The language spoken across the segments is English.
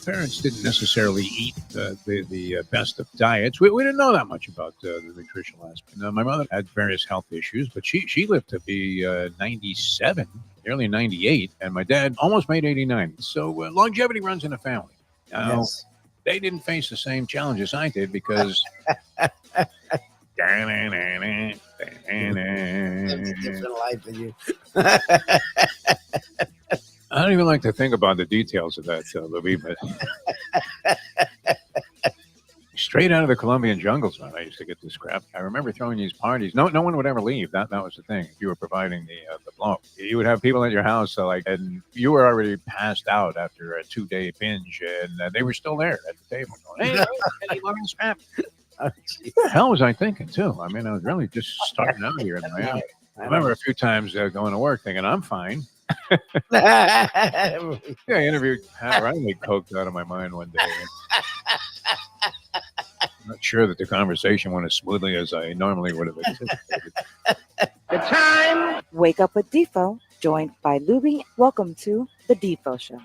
parents didn't necessarily eat the best of diets. We didn't know that much about the nutritional aspect. Now, my mother had various health issues, but she lived to be 97, nearly 98, and my dad almost made 89. So longevity runs in the family. Now, Yes. they didn't face the same challenges I did because. Lived a different life than you. I don't even like to think about the details of that, Lubie, but straight out of the Colombian jungles, man, I used to get this crap. I remember throwing these parties. No one would ever leave. That was the thing. If you were providing the blow, you would have people at your house, and you were already passed out after a 2-day binge, and they were still there at the table going, "Hey, any loving scrap?" Oh, What the hell was I thinking, too? I mean, I was really just starting out here in Miami. I remember a few times going to work thinking, I'm fine. Yeah, I interviewed Pat Riley, coked out of my mind one day. I'm not sure that the conversation went as smoothly as I normally would have anticipated. The time. Wake up with Defo, joined by Lubie. Welcome to the Defo Show.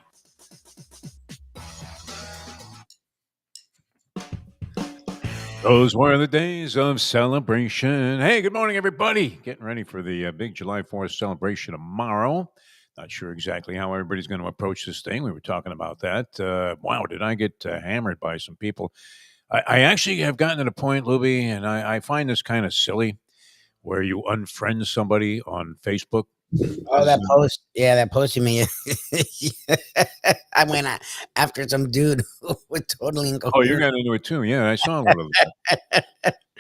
Those were the days of celebration. Hey, good morning, everybody. Getting ready for the big July 4th celebration tomorrow. Not sure exactly how everybody's going to approach this thing. We were talking about that. Wow, did I get hammered by some people? I actually have gotten to the point, Lubie, and I find this kind of silly, where you unfriend somebody on Facebook. Oh, that post. Yeah, that post you made. I went after some dude who was totally incoherent. Oh, you got into it too. Yeah, I saw a little of that.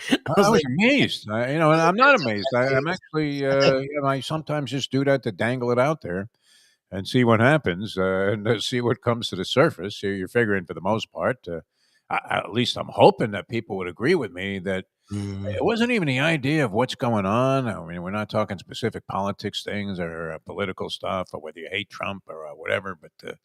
I was amazed. And I'm not amazed. I'm actually, I sometimes just do that to dangle it out there and see what happens and see what comes to the surface. You're figuring for the most part, at least I'm hoping that people would agree with me that it wasn't even the idea of what's going on. I mean, we're not talking specific politics things or political stuff or whether you hate Trump or whatever, but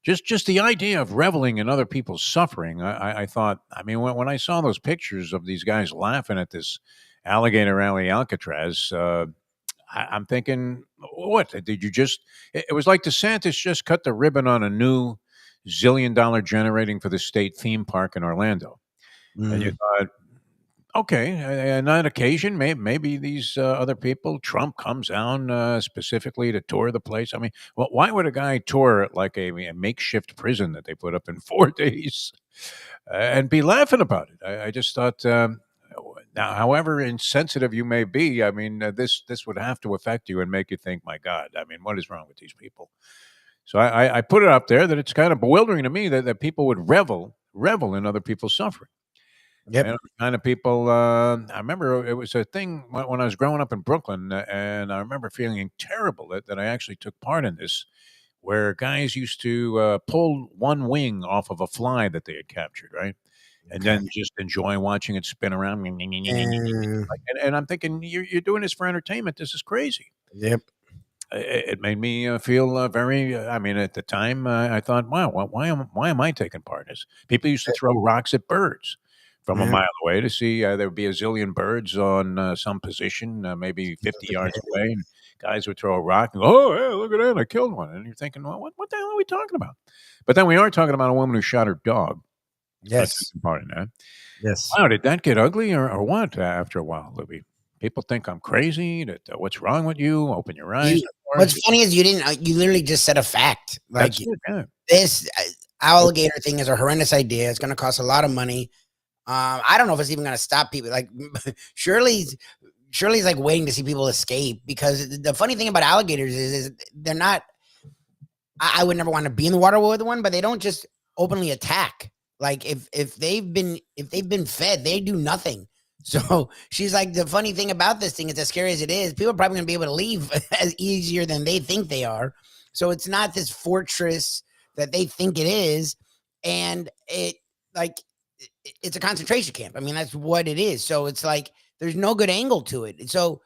just the idea of reveling in other people's suffering. I thought, I mean, when I saw those pictures of these guys laughing at this alligator alley Alcatraz, I'm thinking, what did you just? It was like DeSantis just cut the ribbon on a new $1 zillion generating for the state theme park in Orlando, and you thought, okay, on that occasion, maybe these other people, Trump comes down specifically to tour the place. I mean, well, why would a guy tour like a makeshift prison that they put up in 4 days and be laughing about it? I just thought, now, however insensitive you may be, I mean, this would have to affect you and make you think, my God, I mean, what is wrong with these people? So I put it up there that it's kind of bewildering to me that people would revel in other people's suffering. Yep. The kind of people, I remember it was a thing when I was growing up in Brooklyn, and I remember feeling terrible that I actually took part in this, where guys used to pull one wing off of a fly that they had captured, right? And then just enjoy watching it spin around. And I'm thinking, you're doing this for entertainment. This is crazy. Yep. It made me feel very. I mean, at the time, I thought, wow, why am I taking part in this? People used to throw rocks at birds from a mile away to see there would be a zillion birds on some position, maybe 50 yards away. And guys would throw a rock and go, oh, yeah, look at that, I killed one. And you're thinking, well, what the hell are we talking about? But then we are talking about a woman who shot her dog. Yes. Part in that. Yes. Wow, did that get ugly or what after a while, Libby? People think I'm crazy. That what's wrong with you? Open your eyes. What's funny is you literally just said a fact. Like this alligator thing is a horrendous idea. It's going to cost a lot of money. I don't know if it's even going to stop people. Like Shirley's like waiting to see people escape, because the funny thing about alligators is they're not. I would never want to be in the water with one, but they don't just openly attack. Like if they've been fed, they do nothing. So she's like, the funny thing about this thing is, as scary as it is, people are probably gonna be able to leave as easier than they think they are. So it's not this fortress that they think it is, and it's a concentration camp. I mean, that's what it is. So it's like there's no good angle to it. So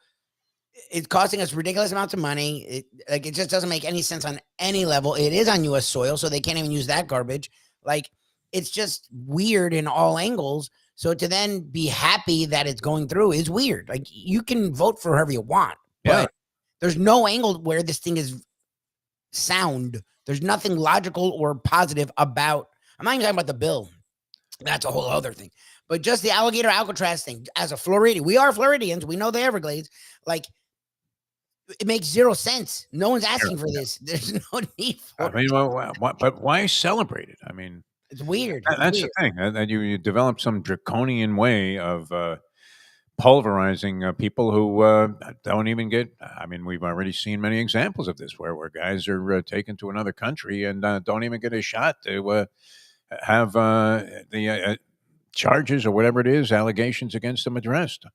it's costing us ridiculous amounts of money. It just doesn't make any sense on any level. It is on U.S. soil, so they can't even use that garbage. Like, it's just weird in all angles. So to then be happy that it's going through is weird. Like, you can vote for whoever you want, but there's no angle where this thing is sound. There's nothing logical or positive about I'm not even talking about the bill. That's a whole other thing. But just the alligator Alcatraz thing, as a Floridian, we are Floridians. We know the Everglades. Like, it makes zero sense. No one's asking for this. There's no need for it. I mean, but why celebrate it? I mean, It's weird. that's weird. the thing. And you develop some draconian way of pulverizing people who don't even get. I mean, we've already seen many examples of this where guys are taken to another country and don't even get a shot to have the charges or whatever it is, allegations against them addressed.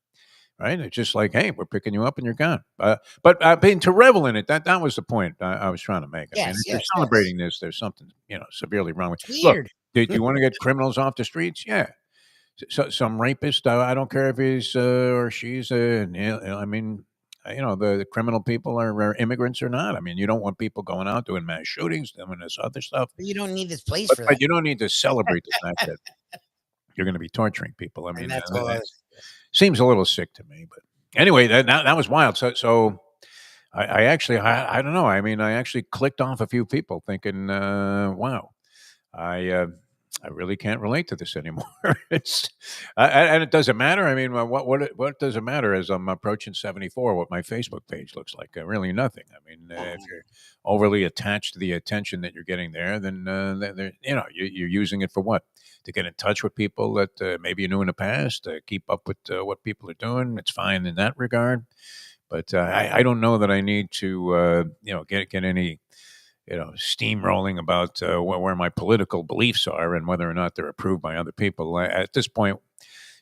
Right? It's just like, hey, we're picking you up and you're gone. But I mean, to revel in it, that was the point I was trying to make. I mean, if you're celebrating this, there's something severely wrong with. It's weird. Look, do you want to get criminals off the streets? Yeah. So, some rapist, I don't care if he's or she's I mean, the criminal people are immigrants or not. I mean, you don't want people going out doing mass shootings, doing this other stuff. But you don't need this place for that. But you don't need to celebrate the fact that you're going to be torturing people. I mean, that's seems a little sick to me. But anyway, that was wild. So I actually, I don't know. I mean, I actually clicked off a few people thinking, wow, I really can't relate to this anymore. And it doesn't matter. I mean, what does it matter as I'm approaching 74? What my Facebook page looks like? Really nothing. I mean, if you're overly attached to the attention that you're getting there, then you're using it for what? To get in touch with people that maybe you knew in the past. To keep up with what people are doing. It's fine in that regard. But I don't know that I need to get any steamrolling about where my political beliefs are and whether or not they're approved by other people. At this point,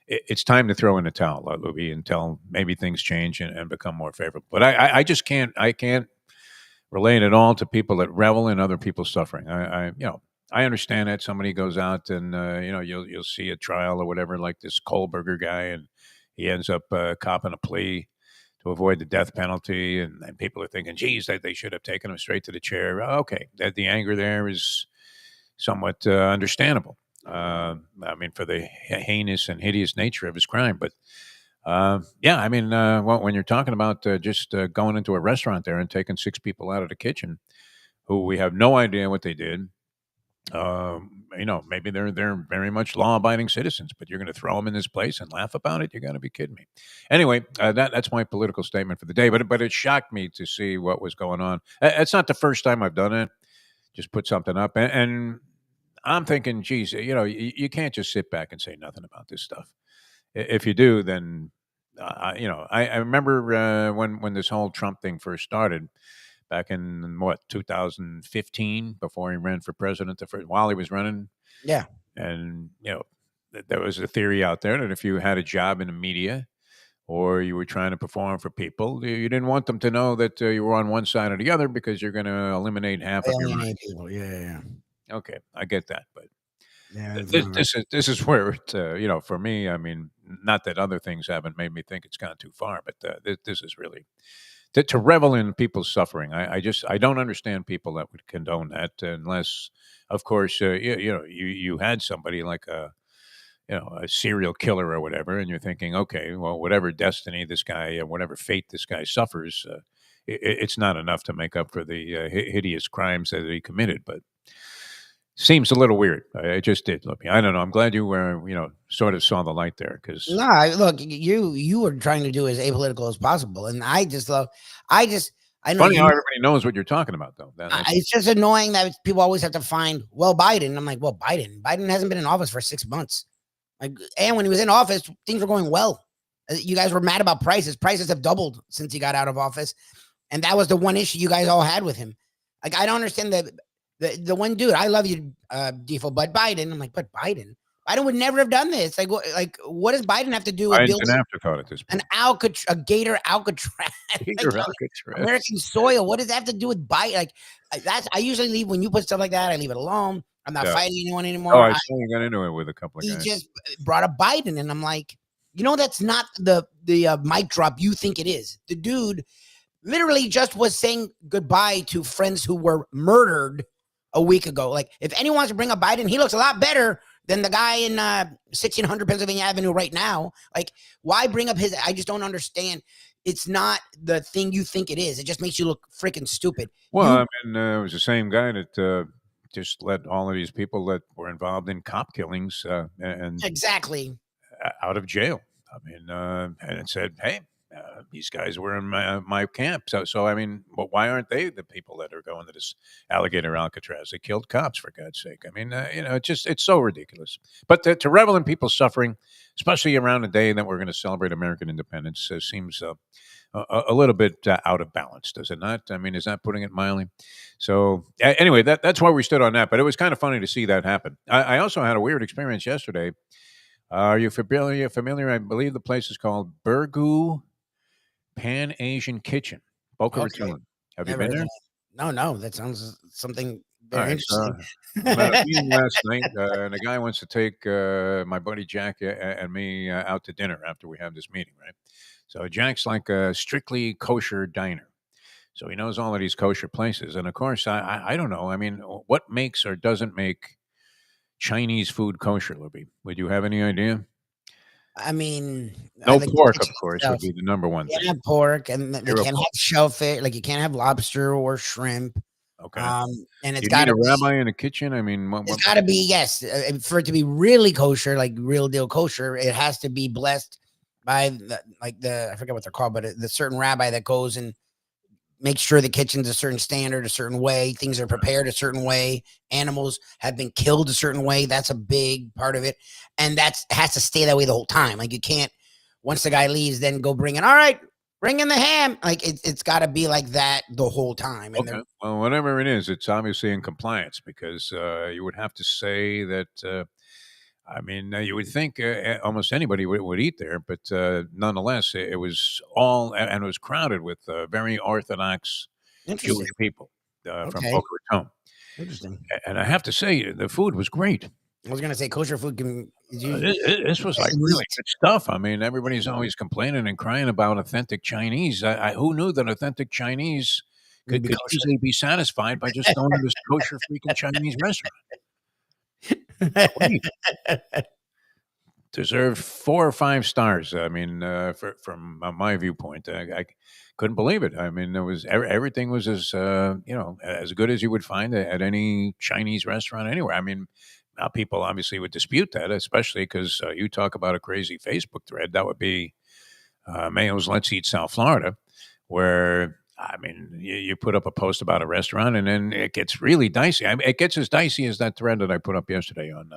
it's time to throw in the towel, Lubie, until maybe things change and become more favorable. But I just can't relate at all to people that revel in other people's suffering. I understand that somebody goes out and you'll see a trial or whatever, like this Kohlberger guy, and he ends up copping a plea to avoid the death penalty, and people are thinking, geez, they should have taken him straight to the chair. Okay, that the anger there is somewhat understandable. I mean, for the heinous and hideous nature of his crime. But yeah, I mean, when you're talking about just going into a restaurant there and taking 6 people out of the kitchen who we have no idea what they did, maybe they're very much law-abiding citizens, but you're going to throw them in this place and laugh about it? You got to be kidding me. Anyway, that's my political statement for the day. But it shocked me to see what was going on. It's not the first time I've done it. Just put something up, and I'm thinking, geez, you can't just sit back and say nothing about this stuff. If you do, then I remember when this whole Trump thing first started. Back in 2015, before he ran for president, while he was running, yeah, and there was a theory out there that if you had a job in the media or you were trying to perform for people, you didn't want them to know that you were on one side or the other because you're going to eliminate half of your people. Yeah. Okay, I get that, but yeah, this is where it for me. I mean, not that other things haven't made me think it's gone too far, but this is really. To revel in people's suffering, I don't understand people that would condone that, unless, of course, you had somebody like a serial killer or whatever, and you're thinking, okay, well, whatever destiny this guy, whatever fate this guy suffers, it's not enough to make up for the hideous crimes that he committed, but. Seems a little weird. It just did, Lubie. I don't know. I'm glad you were, sort of saw the light there. Because look, you were trying to do as apolitical as possible, and I know. Funny how everybody knows what you're talking about, though. It's just annoying that people always have to find Biden. I'm like, Biden hasn't been in office for 6 months. Like, and when he was in office, things were going well. You guys were mad about prices. Prices have doubled since he got out of office, and that was the one issue you guys all had with him. Like, I don't understand that. The one dude, I love you, Defo, but Biden. I'm like, but Biden would never have done this. Like, what does Biden have to do with building an afterthought at this point? A gator Alcatraz, American soil? What does that have to do with Biden? Like, I usually leave when you put stuff like that. I leave it alone. I'm not fighting anyone anymore. Oh, I saw you got into it with a couple of guys. He just brought up Biden, and I'm like, that's not the mic drop you think it is. The dude literally just was saying goodbye to friends who were murdered a week ago. Like, if anyone wants to bring up Biden, he looks a lot better than the guy in 1600 Pennsylvania Avenue right now. Like, why bring up his? I just don't understand. It's not the thing you think it is. It just makes you look freaking stupid. Well, I mean, it was the same guy that just let all of these people that were involved in cop killings and Exactly. out of jail. I mean, and it said, hey, these guys were in my camp. So I mean, well, why aren't they the people that are going to this alligator Alcatraz? They killed cops, for God's sake. I mean, it's so ridiculous. But to revel in people's suffering, especially around the day that we're going to celebrate American independence, seems a little bit out of balance, does it not? I mean, is that putting it mildly? So anyway, that's why we stood on that. But it was kind of funny to see that happen. I also had a weird experience yesterday. Are you familiar? I believe the place is called Burgoo Pan Asian Kitchen, Boca Okay. Raton. Have you Never been heard there? that. No, that sounds something All very right. So interesting. I'm at a meeting last night, and the guy wants to take my buddy Jack and me out to dinner after we have this meeting, right? So Jack's like a strictly kosher diner. So he knows all of these kosher places. And of course, I don't know. I mean, what makes or doesn't make Chinese food kosher, Libby? Would you have any idea? I mean, I No like the pork, of kitchen course, would stuff. be the number one You thing. can't have pork, and they Zero can't have pork. shellfish. Like you can't have lobster or shrimp. Okay. And Do it's you need got a to be. rabbi in the kitchen? I mean, It's got to be, yes, for it to be really kosher, like real deal kosher. It has to be blessed by the I forget what they're called, but the certain rabbi that goes and make sure the kitchen's a certain standard, a certain way, things are prepared a certain way, animals have been killed a certain way. That's a big part of it. And that's has to stay that way the whole time. Like you can't, once the guy leaves, then go bring in, all right, bring in the ham. Like it's got to be like that the whole time. And Okay. Well, whatever it is, it's obviously in compliance because you would have to say that. I mean, you would think almost anybody would eat there, but nonetheless, it was all and it was crowded with very Orthodox interesting. Jewish people from Okay. Boca Raton. Interesting. And I have to say, the food was great. I was gonna say kosher food can is usually This was like really elite. good stuff. I mean, everybody's always complaining and crying about authentic Chinese. Who knew that authentic Chinese Would be could kosher. easily be satisfied by just going to this kosher freaking Chinese restaurant? Great. Deserved 4 or 5 stars. I mean, from my viewpoint, I couldn't believe it. I mean, there was everything was as as good as you would find at any Chinese restaurant anywhere. I mean, now people obviously would dispute that, especially because you talk about a crazy Facebook thread. That would be Mayo's Let's Eat South Florida, where I mean, you put up a post about a restaurant, and then it gets really dicey. I mean, it gets as dicey as that thread that I put up yesterday on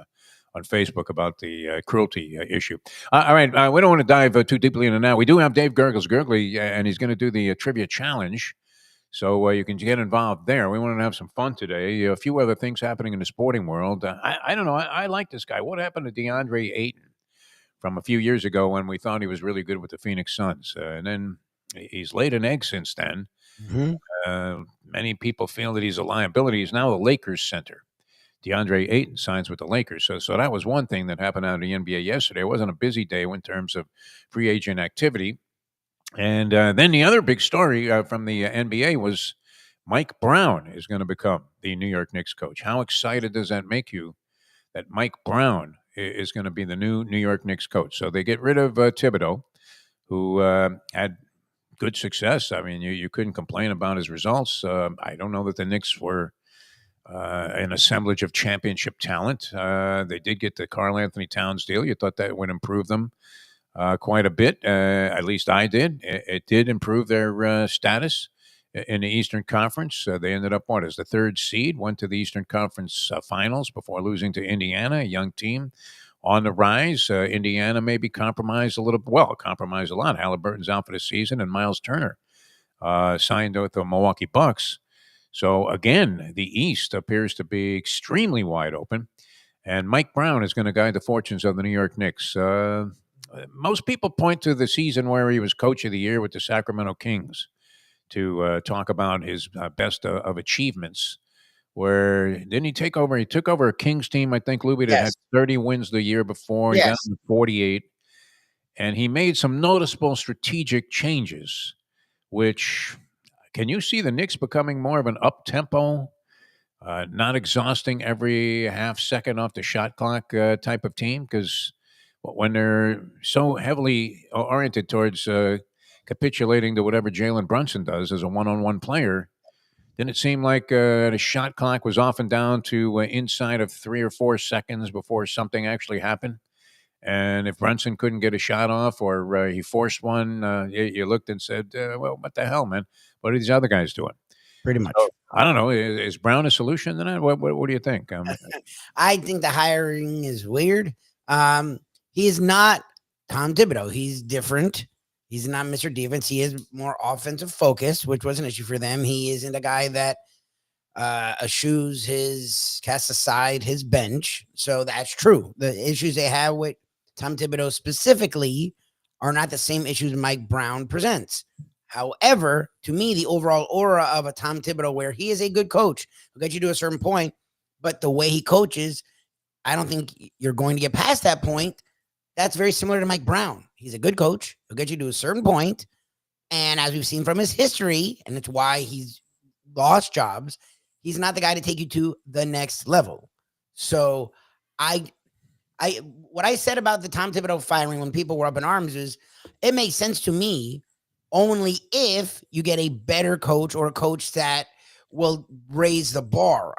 Facebook about the cruelty issue. All right, we don't want to dive too deeply into that. We do have Dave Gurggles Gergely, and he's going to do the trivia challenge. So you can get involved there. We want to have some fun today. A few other things happening in the sporting world. I don't know. I like this guy. What happened to DeAndre Ayton from a few years ago when we thought he was really good with the Phoenix Suns? And then he's laid an egg since then. Mm-hmm. Many people feel that he's a liability. He's now the Lakers center. DeAndre Ayton signs with the Lakers. So that was one thing that happened out of the NBA yesterday. It wasn't a busy day in terms of free agent activity. And then the other big story from the NBA was Mike Brown is going to become the New York Knicks coach. How excited does that make you that Mike Brown is going to be the new New York Knicks coach? So they get rid of Thibodeau, who had good success. I mean, you couldn't complain about his results. I don't know that the Knicks were an assemblage of championship talent. They did get the Karl Anthony Towns deal. You thought that would improve them quite a bit. At least I did. It did improve their status in the Eastern Conference. They ended up, as the third seed, went to the Eastern Conference finals before losing to Indiana, a young team on the rise. Indiana maybe compromised a little, compromised a lot. Halliburton's out for the season, and Miles Turner signed with the Milwaukee Bucks. So again, the East appears to be extremely wide open, and Mike Brown is going to guide the fortunes of the New York Knicks. Most people point to the season where he was coach of the year with the Sacramento Kings to talk about his best of achievements. Where didn't he take over? He took over a Kings team, I think, Lubie, that had 30 wins the year before. He got Yes. to 48. And he made some noticeable strategic changes, which can you see the Knicks becoming more of an up-tempo, not exhausting every half second off the shot clock type of team? Because when they're so heavily oriented towards capitulating to whatever Jalen Brunson does as a one-on-one player, Didn't it seem like the shot clock was often down to inside of 3 or 4 seconds before something actually happened? And if Brunson couldn't get a shot off or he forced one, you looked and said, well, what the hell, man? What are these other guys doing? Pretty much. So, I don't know. Is Brown a solution to that? What do you think? I think the hiring is weird. He is not Tom Thibodeau. He's different. He's not Mr. Defense. He is more offensive focused, which was an issue for them. He isn't a guy that casts aside his bench. So that's true. The issues they have with Tom Thibodeau specifically are not the same issues Mike Brown presents. However, to me, the overall aura of a Tom Thibodeau, where he is a good coach, will get you to a certain point, but the way he coaches, I don't think you're going to get past that point. That's very similar to Mike Brown. He's a good coach. He'll get you to a certain point, and as we've seen from his history, and it's why he's lost jobs, he's not the guy to take you to the next level. So what I said about the Tom Thibodeau firing when people were up in arms is it makes sense to me only if you get a better coach or a coach that will raise the bar.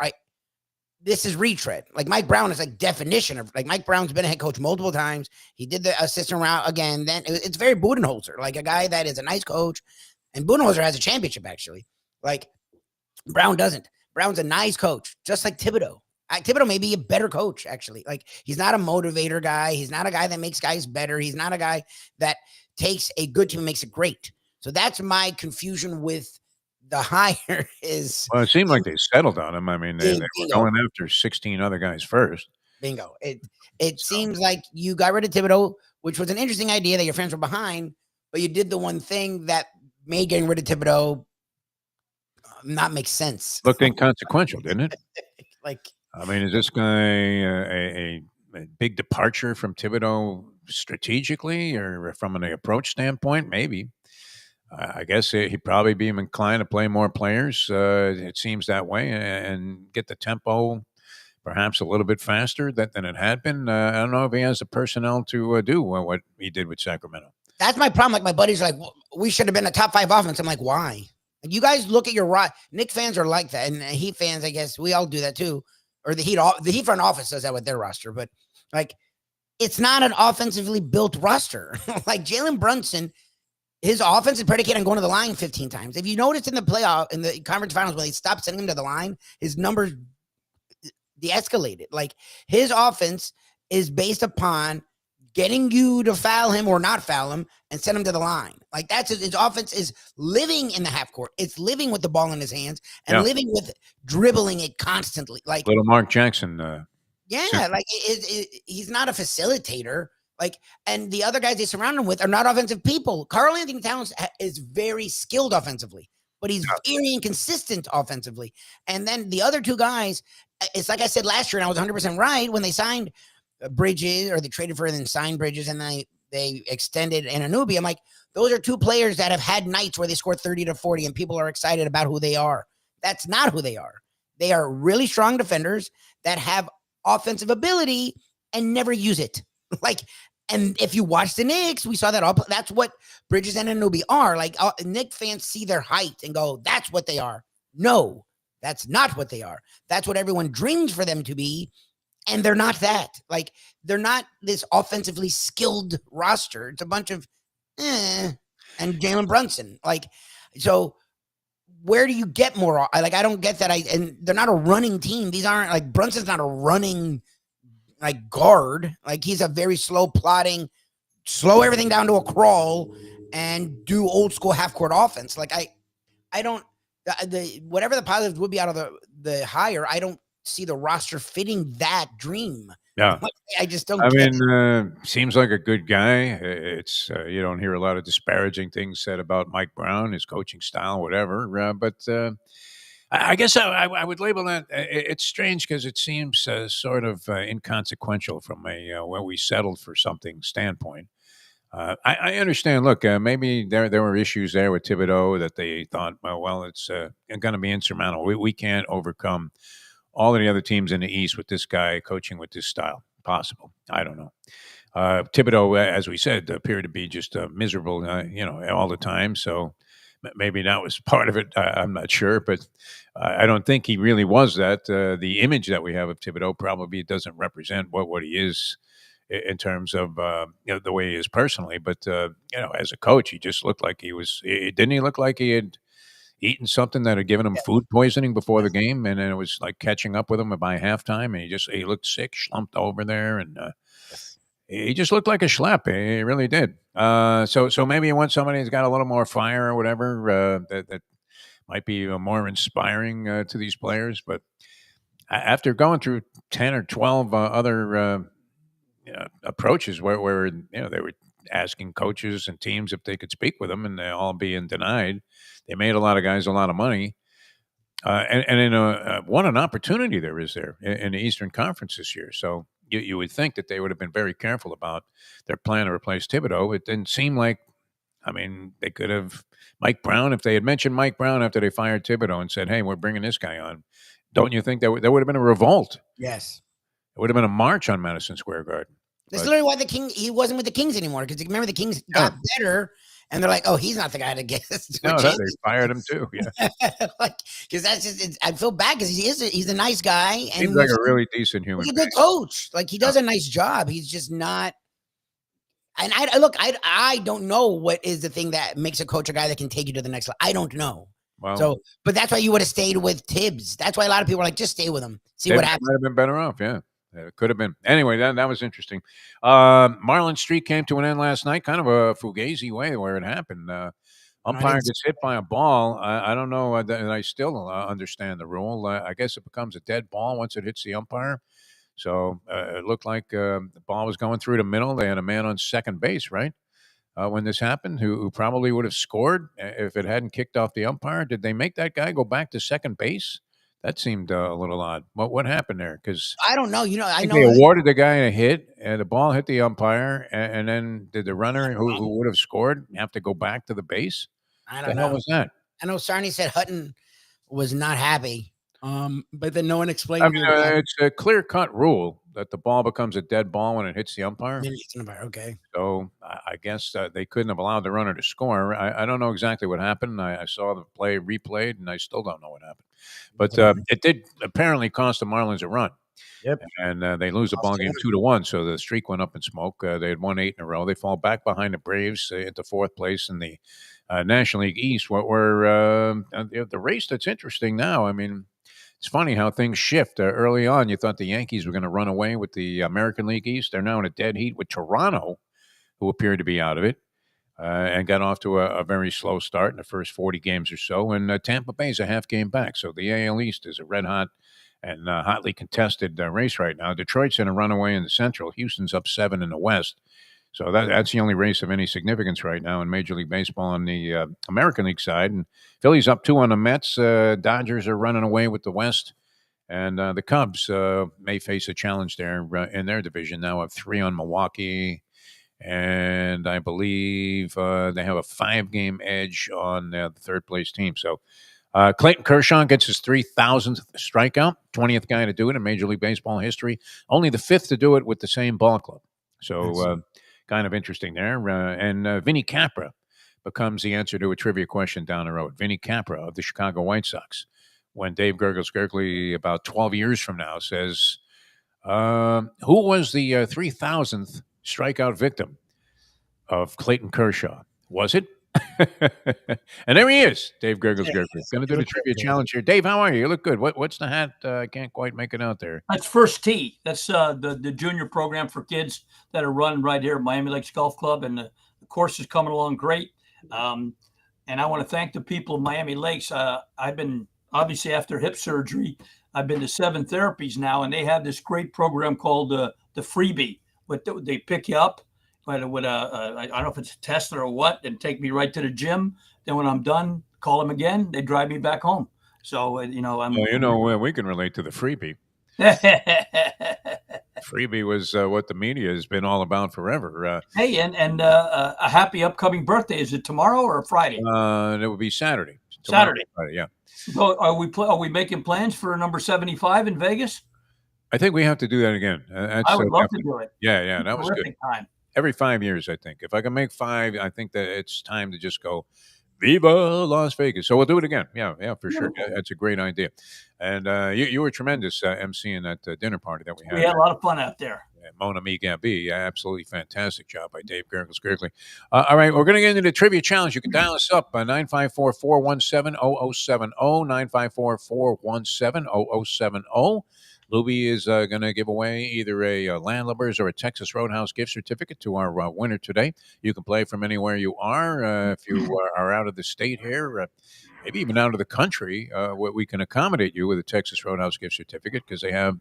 This is retread. Like Mike Brown is like definition of, like, Mike Brown's been a head coach multiple times. He did the assistant route again. Then it's very Budenholzer, like a guy that is a nice coach, and Budenholzer has a championship actually. Like Brown doesn't. Brown's a nice coach, just like Thibodeau. Thibodeau may be a better coach actually. Like he's not a motivator guy. He's not a guy that makes guys better. He's not a guy that takes a good team and makes it great. So that's my confusion with the hire is. Well, it seemed like they settled on him. I mean, they were going after 16 other guys first. Bingo. It seems like you got rid of Thibodeau, which was an interesting idea that your fans were behind, but you did the one thing that made getting rid of Thibodeau not make sense. Looked inconsequential, didn't it? Like, I mean, is this guy a big departure from Thibodeau strategically or from an approach standpoint? Maybe. I guess he'd probably be inclined to play more players. It seems that way, and get the tempo perhaps a little bit faster than it had been. I don't know if he has the personnel to do what he did with Sacramento. That's my problem. Like my buddies are like, we should have been a top 5 offense. I'm like, why? Like, you guys look at your Knicks fans are like that, and Heat fans, I guess we all do that too. Or the Heat front office does that with their roster, but like, it's not an offensively built roster. Like Jalen Brunson. His offense is predicated on going to the line 15 times. If you notice in the conference finals, when they stopped sending him to the line, his numbers de-escalated. Like his offense is based upon getting you to foul him or not foul him and send him to the line. Like that's his offense is living in the half court. It's living with the ball in his hands and living with dribbling it constantly. Like little Mark Jackson. Like he's not a facilitator. Like, and the other guys they surround him with are not offensive people. Karl-Anthony Towns is very skilled offensively, but he's very inconsistent offensively. And then the other two guys, it's like I said last year, and I was 100% right, when they signed Bridges, or they traded for and then signed Bridges, and they extended Anunoby. I'm like, those are two players that have had nights where they score 30 to 40 and people are excited about who they are. That's not who they are. They are really strong defenders that have offensive ability and never use it. Like, and if you watch the Knicks, we saw that all. That's what Bridges and Anunoby are. Like, Knicks fans see their height and go, "That's what they are." No, that's not what they are. That's what everyone dreams for them to be, and they're not that. Like, they're not this offensively skilled roster. It's a bunch of and Jalen Brunson. Like, so where do you get more? Like, I don't get that. And they're not a running team. These aren't like Brunson's not a running like guard. Like he's a very slow plotting, slow everything down to a crawl and do old school half court offense. Like I don't whatever the positives would be out of the hire, I don't see the roster fitting that dream. Yeah. Like, I just don't. Seems like a good guy. It's you don't hear a lot of disparaging things said about Mike Brown, his coaching style, whatever. But I guess I would label that. It's strange because it seems sort of inconsequential from a where we settled for something standpoint. I understand. Look, maybe there were issues there with Thibodeau that they thought, well, it's going to be insurmountable. We can't overcome all of the other teams in the East with this guy coaching with this style. Possible. I don't know. Thibodeau, as we said, appeared to be just miserable, all the time. So maybe that was part of it. I'm not sure, but I don't think he really was that. The image that we have of Thibodeau probably doesn't represent what he is in terms of the way he is personally. But as a coach, he just looked like he was. Didn't he look like he had eaten something that had given him food poisoning before the game, and then it was like catching up with him by halftime, and he looked sick, slumped over there, and he just looked like a schlep. He really did. So maybe you want somebody who's got a little more fire or whatever that might be more inspiring to these players. But after going through 10 or 12 other approaches where they were asking coaches and teams if they could speak with them, and they all being denied. They made a lot of guys a lot of money, and what an opportunity there is there in the Eastern Conference this year. So you would think that they would have been very careful about their plan to replace Thibodeau. It didn't seem like. I mean, they could have Mike Brown if they had mentioned Mike Brown after they fired Thibodeau and said, "Hey, we're bringing this guy on." Don't you think there would have been a revolt? Yes. It would have been a march on Madison Square Garden. That's literally why he wasn't with the Kings anymore, because remember the Kings got better, and they're like, "Oh, he's not the guy to get us." No, they fired him too. Yeah, because that's just. I feel bad because he's a nice guy and seems like a really decent human. He's a good coach. Like, he does a nice job. He's just not. And I don't know what is the thing that makes a coach a guy that can take you to the next level. I don't know. Well, but that's why you would have stayed with Tibbs. That's why a lot of people are like, just stay with him, see what happens. Might have been better off. Yeah. It could have been. Anyway, that was interesting. Marlins streak came to an end last night, kind of a fugazi way where it happened. Umpire gets hit by a ball. I don't know, and I still understand the rule. I guess it becomes a dead ball once it hits the umpire. So it looked like the ball was going through the middle. They had a man on second base, right, when this happened, who probably would have scored if it hadn't kicked off the umpire. Did they make that guy go back to second base? That seemed a little odd. What happened there? Because I don't know. I know they awarded the guy a hit, and the ball hit the umpire, and then did the runner who would have scored have to go back to the base? I don't know. The hell was that? I know Sarney said Hutton was not happy, but then no one explained. I mean, it's a clear-cut rule that the ball becomes a dead ball when it hits the umpire. Okay. So I guess they couldn't have allowed the runner to score. I don't know exactly what happened. I saw the play replayed, and I still don't know what happened. But it did apparently cost the Marlins a run. Yep. And they lose the ball game 2-1, so the streak went up in smoke. They had won 8 in a row. They fall back behind the Braves into fourth place in the National League East, where the race that's interesting now. I mean, it's funny how things shift. Early on, you thought the Yankees were going to run away with the American League East. They're now in a dead heat with Toronto, who appeared to be out of it. And got off to a very slow start in the first 40 games or so. And Tampa Bay's a half game back. So the AL East is a red hot and hotly contested race right now. Detroit's in a runaway in the Central. Houston's up 7 in the West. So that's the only race of any significance right now in Major League Baseball on the American League side. And Philly's up 2 on the Mets. Dodgers are running away with the West. And the Cubs may face a challenge there in their division. Now have 3 on Milwaukee. And I believe they have a 5-game edge on the third place team. So Clayton Kershaw gets his 3,000th strikeout, 20th guy to do it in Major League Baseball history, only the 5th to do it with the same ball club. So kind of interesting there. And Vinny Capra becomes the answer to a trivia question down the road. Vinny Capra of the Chicago White Sox. When Dave Gurggles Gergely about 12 years from now says, who was the 3,000th strikeout victim of Clayton Kershaw? Was it? And there he is, Dave Gurggles Gergely. Going to do the trivia challenge here. Dave, how are you? You look good. What's the hat? I can't quite make it out there. That's First Tee. That's the junior program for kids that are run right here at Miami Lakes Golf Club, and the course is coming along great. And I want to thank the people of Miami Lakes. I've been, obviously, after hip surgery, I've been to 7 therapies now, and they have this great program called the Freebie. They pick you up with I don't know if it's a Tesla or what, and take me right to the gym. Then when I'm done, call them again. They drive me back home. So we can relate to the freebie. Freebie was what the media has been all about forever. Hey, and a happy upcoming birthday. Is it tomorrow or Friday? It would be Saturday. Saturday. Friday, yeah. So are we making plans for number 75 in Vegas? I think we have to do that again. I would love to do it. Yeah, that was good. Time. Every 5 years, I think. If I can make 5, I think that it's time to just go Viva Las Vegas. So we'll do it again. Yeah, for sure. That's a great idea. And you were tremendous emceeing that dinner party that we had. We had a lot of fun out there. Mon ami Gabi, absolutely fantastic job by Dave Gurggles Gergely. All right, we're going to get into the trivia challenge. You can dial us up 954-417-0070, 954-417-0070. Lubie is going to give away either a Landlubbers or a Texas Roadhouse gift certificate to our winner today. You can play from anywhere you are. If you are out of the state here, maybe even out of the country, we can accommodate you with a Texas Roadhouse gift certificate because they have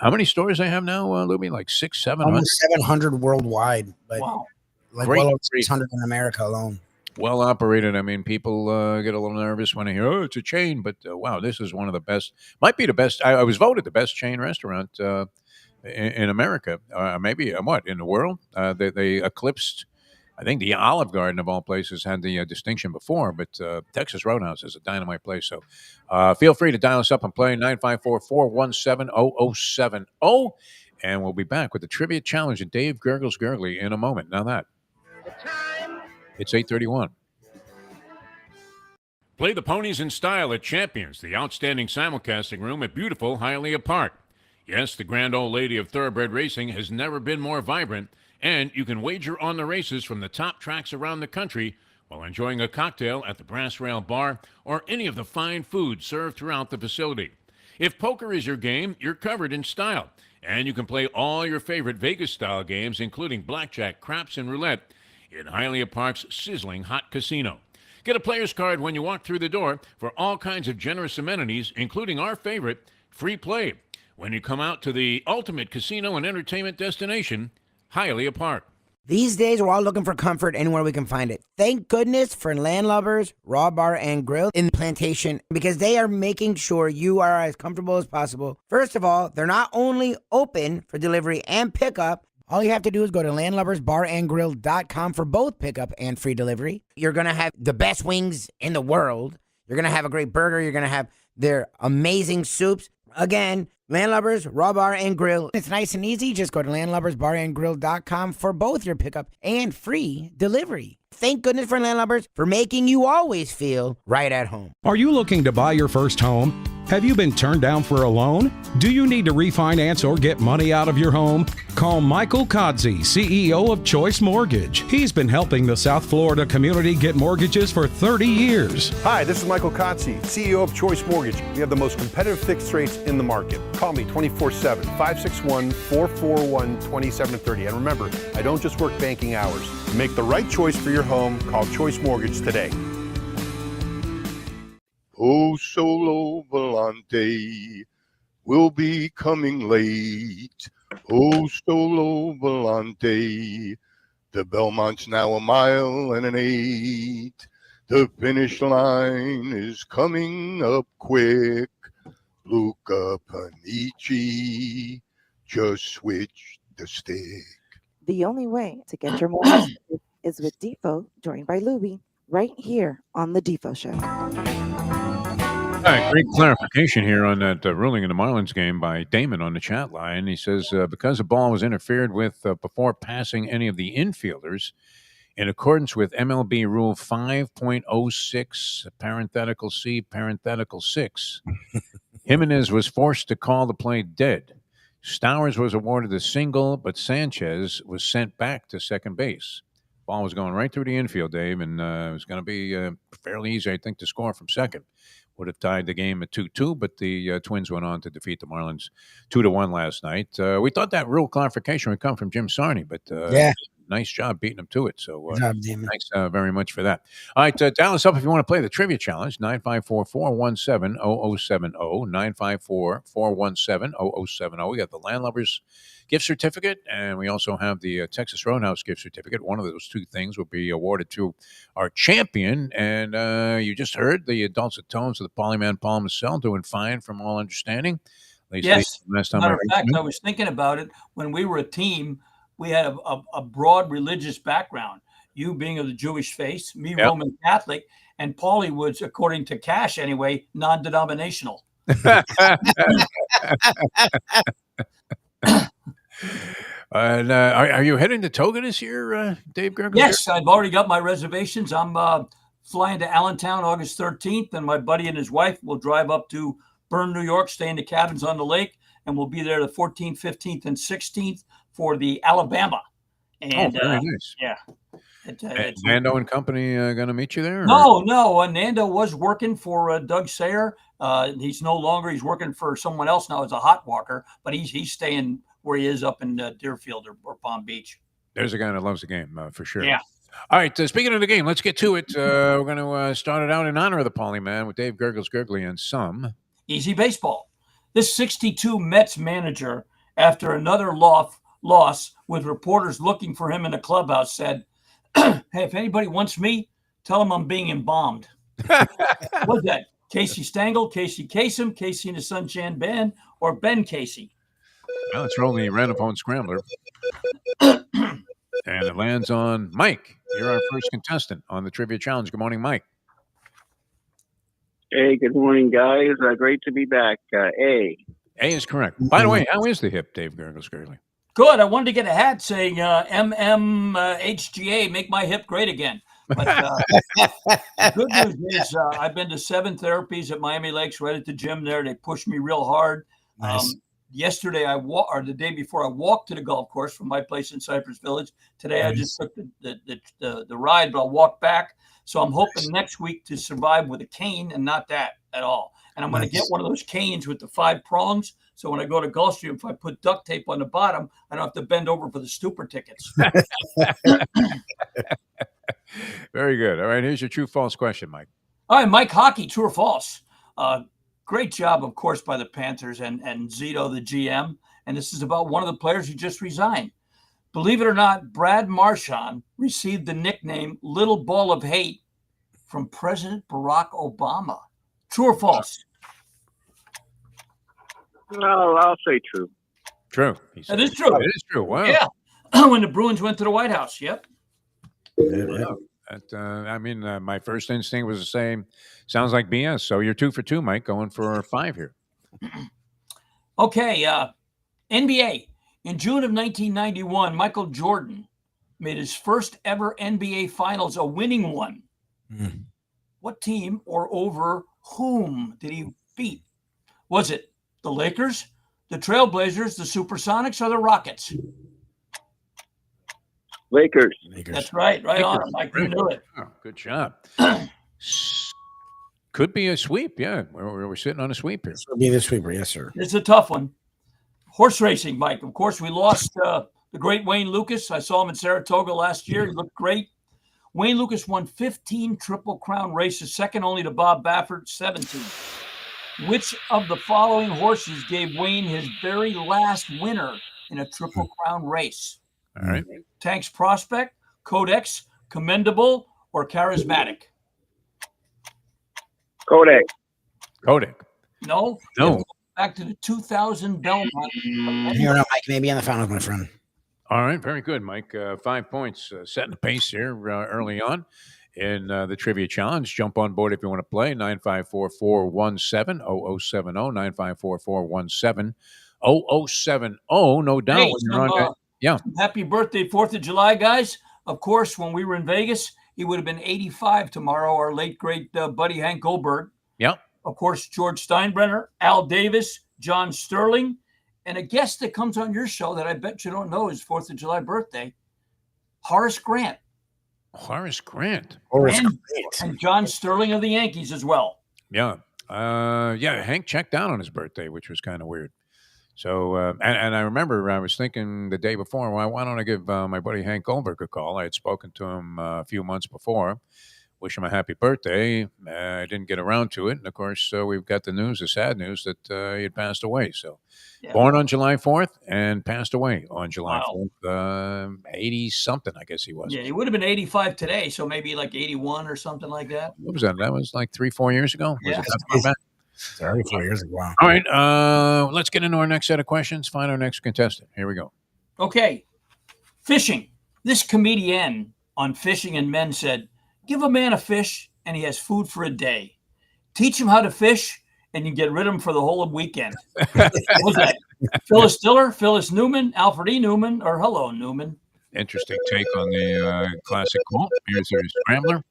how many stores they have now, Lubie? Like 600-700? Almost 700 worldwide. But wow. Like well over 600 in America alone. Well operated. I mean, people get a little nervous when they hear, oh, it's a chain. But, wow, this is one of the best. Might be the best. I was voted the best chain restaurant in America. Maybe, in the world? They eclipsed, I think, the Olive Garden of all places had the distinction before. But Texas Roadhouse is a dynamite place. So feel free to dial us up and play 954-417-0070. And we'll be back with the trivia challenge of Dave Gurggles Gergely in a moment. Now that. It's 8:31. Play the ponies in style at Champions, the outstanding simulcasting room at beautiful Hialeah Park. Yes, the grand old lady of thoroughbred racing has never been more vibrant, and you can wager on the races from the top tracks around the country while enjoying a cocktail at the Brass Rail Bar or any of the fine food served throughout the facility. If poker is your game, you're covered in style, and you can play all your favorite Vegas-style games, including blackjack, craps, and roulette, in Hialeah Park's sizzling hot casino. Get a player's card when you walk through the door for all kinds of generous amenities, including our favorite, free play, when you come out to the ultimate casino and entertainment destination, Hialeah Park. These days, we're all looking for comfort anywhere we can find it. Thank goodness for Landlubbers Raw Bar and Grill in Plantation, because they are making sure you are as comfortable as possible. First of all, they're not only open for delivery and pickup. All you have to do is go to landlubbersbarandgrill.com for both pickup and free delivery. You're going to have the best wings in the world. You're going to have a great burger. You're going to have their amazing soups. Again, Landlubbers, Raw Bar and Grill. It's nice and easy. Just go to landlubbersbarandgrill.com for both your pickup and free delivery. Thank goodness for Landlubbers for making you always feel right at home. Are you looking to buy your first home? Have you been turned down for a loan? Do you need to refinance or get money out of your home? Call Michael Kodsey, CEO of Choice Mortgage. He's been helping the South Florida community get mortgages for 30 years. Hi, this is Michael Kodsey, CEO of Choice Mortgage. We have the most competitive fixed rates in the market. Call me 24/7, 561-441-2730. And remember, I don't just work banking hours. To make the right choice for your home, call Choice Mortgage today. Oh, Solo Volante will be coming late. Oh, Solo Volante, the Belmont's now 1.8 miles. The finish line is coming up quick. Luca Panici, just switch the stick. The only way to get your morning is with Defo, joined by Lubie, right here on the Defo Show. All right, great clarification here on that ruling in the Marlins game by Damon on the chat line. He says, because the ball was interfered with before passing any of the infielders, in accordance with MLB Rule 5.06, parenthetical C, parenthetical 6, Jimenez was forced to call the play dead. Stowers was awarded a single, but Sanchez was sent back to second base. Ball was going right through the infield, Dave, and it was going to be fairly easy, I think, to score from second. Would have tied the game at 2-2, but the Twins went on to defeat the Marlins 2-1 last night. We thought that rule clarification would come from Jim Sarney, but nice job beating him to it. So thanks very much for that. All right, dial us up if you want to play the trivia challenge, 954-417-0070, 954-417-0070. We got the Landlubbers gift certificate, and we also have the Texas Roadhouse gift certificate. One of those two things will be awarded to our champion, and you just heard the dulcet tones of the Polyman Paul Massell doing fine from all understanding. Yes, last time matter of fact, I was thinking about it. When we were a team, we had a broad religious background. You being of the Jewish faith, me Roman Catholic, and Paulie was, according to Cash anyway, non-denominational. And are you heading to Toga this year, Dave Gurggles? Yes, I've already got my reservations. I'm flying to Allentown August 13th, and my buddy and his wife will drive up to Bern, New York, stay in the cabins on the lake, and we'll be there the 14th, 15th, and 16th for the Alabama. And very nice. Yeah. Nando and company going to meet you there? No. Nando was working for Doug Sayer. He's no longer. He's working for someone else now as a hot walker, but he's staying where he is up in Deerfield or Palm Beach. There's a guy that loves the game for sure. Yeah. All right. Speaking of the game, let's get to it. We're going to start it out in honor of the Poly Man with Dave Gurggles Gergely and some easy baseball. This 62 Mets manager, after another loss with reporters looking for him in the clubhouse, said, "Hey, if anybody wants me, tell them I'm being embalmed." What's that? Casey Stengel, Casey Kasem, Casey and his son Jan Ben, or Ben Casey? Well, let's roll the random phone scrambler. And it lands on Mike. You're our first contestant on the Trivia Challenge. Good morning, Mike. Hey, good morning, guys. Great to be back. A is correct. By the way, how is the hip, Dave Gurggles Gergely? Good. I wanted to get a hat saying MMHGA, make my hip great again. But the good news is I've been to 7 therapies at Miami Lakes, right at the gym there. They pushed me real hard. Nice. Yesterday, the day before, I walked to the golf course from my place in Cypress Village. Today, I just took the ride, but I'll walk back. So I'm hoping next week to survive with a cane and not that at all. And I'm going to get one of those canes with the 5 prongs. So when I go to Gulfstream, if I put duct tape on the bottom, I don't have to bend over for the stupor tickets. Very good. All right, here's your true-false question, Mike. All right, Mike Hockey, true or false? Great job, of course, by the Panthers and Zito, the GM. And this is about one of the players who just resigned. Believe it or not, Brad Marchand received the nickname Little Ball of Hate from President Barack Obama. True or false? No, I'll say true. True. It is true. It is true. Wow. Yeah. When the Bruins went to the White House. Yep. Wow. My first instinct was the same. Sounds like BS. So you're 2 for 2, Mike, going for 5 here. Okay. NBA. In June of 1991, Michael Jordan made his first ever NBA Finals a winning one. What team or over whom did he beat? Was it the Lakers, the Trailblazers, the Supersonics, or the Rockets? Lakers. That's right. Right on. Mike, you knew it. Oh, good job. Could be a sweep. Yeah, we're sitting on a sweep here. It'll be the sweeper. Yes, sir. It's a tough one. Horse racing, Mike. Of course, we lost the great Wayne Lucas. I saw him in Saratoga last year. He looked great. Wayne Lucas won 15 Triple Crown races, second only to Bob Baffert, 17. Which of the following horses gave Wayne his very last winner in a Triple Crown race? All right. Tank's Prospect, Codex, Commendable, or Charismatic? Kodak. No. Back to the 2000 Belmont. Hang on, Mike. Maybe on the phone with my friend. All right. Very good, Mike. 5 points. Setting the pace here early on in the Trivia Challenge. Jump on board if you want to play. 954-417-0070. 954-417-0070. No doubt. Hey, when you're on that. Yeah. Happy birthday, 4th of July, guys. Of course, when we were in Vegas, he would have been 85 tomorrow, our late, great buddy Hank Goldberg. Yeah. Of course, George Steinbrenner, Al Davis, John Sterling, and a guest that comes on your show that I bet you don't know his 4th of July birthday, Horace Grant. And John Sterling of the Yankees as well. Yeah. Hank checked out on his birthday, which was kind of weird. So, and I remember I was thinking the day before, well, why don't I give my buddy Hank Goldberg a call? I had spoken to him a few months before, wish him a happy birthday. I didn't get around to it. And, of course, we've got the sad news that he had passed away. So, born on July 4th and passed away on July 4th. 80-something, I guess he was. Yeah, he would have been 85 today, so maybe like 81 or something like that. What was that? That was like 3-4 years ago? Yeah. 34 years ago. Wow. All right, let's get into our next set of questions. Find our next contestant. Here we go. Okay. Fishing. This comedian on Fishing and Men said, give a man a fish and he has food for a day. Teach him how to fish and you get rid of him for the whole weekend. What's that? Phyllis Diller, Phyllis Newman, Alfred E. Newman, or hello, Newman? Interesting take on the classic quote. Here's our scrambler.